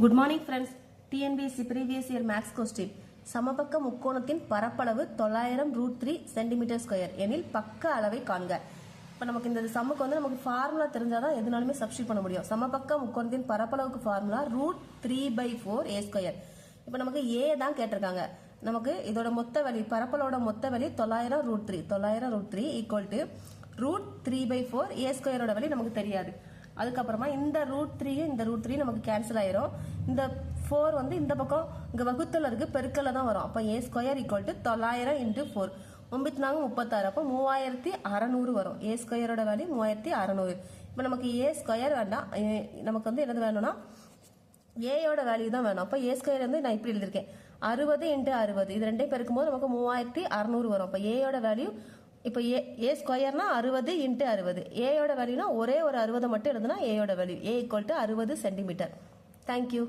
Good morning friends. TNPSC previous year maths question. சமபக்க முக்கோணத்தின் பரப்பளவு 900√3 சென்டிமீட்டர் ஸ்கொயர் எனில் பக்க அளவை காண்க. இப்போ நமக்கு இந்த சம்முக்கு நமக்கு ஃபார்முலா தெரிஞ்சாதான் எதுனாலுமே சப்ஸ்டிட் பண்ண முடியும். சமபக்க முக்கோணத்தின் பரப்பளவுக்கு ஃபார்முலா √3/4 a ஸ்கொயர். இப்போ நமக்கு ஏ தான் கேட்டிருக்காங்க. நமக்கு இதோட மொத்த வழி பரப்பளவோட மொத்த வழி 900√3 ஈக்குவல் டு √3/4 a ஸ்கொயரோட வழி நமக்கு தெரியாது. அதுக்கப்புறமா இந்த √3 இந்த √3 நமக்கு கேன்சல் ஆயிரும். இந்த 4 இந்த பக்கம் இங்க வகுத்தல இருக்கு, பெருக்கல்ல தான் வரும். அப்ப a ஸ்கொயர் ஈக்குவல் டு 900 × 4 36. அப்போ 3600 வரும். a ஸ்கொயரோட வேல்யூ 3600. இப்போ நமக்கு a ஸ்கொயர் வேண்டாம், நமக்கு என்னது வேணும்னா a யோட வேல்யூ தான் வேணும். அப்போ a ஸ்கொயர் நான் இப்படி எழுதிருக்கேன், 60 × 60. இது ரெண்டையும் பெருக்கும்போது நமக்கு 3600 வரும். அப்போ a யோட வேல்யூ இப்போ ஏ ஸ்கொயர்னா 60 × 60. ஏயோட வேல்யூனா ஒரே ஒரு 60 மட்டும் எழுதுனா ஏயோட வேல்யூ a = 60 சென்டிமீட்டர். தேங்க்யூ.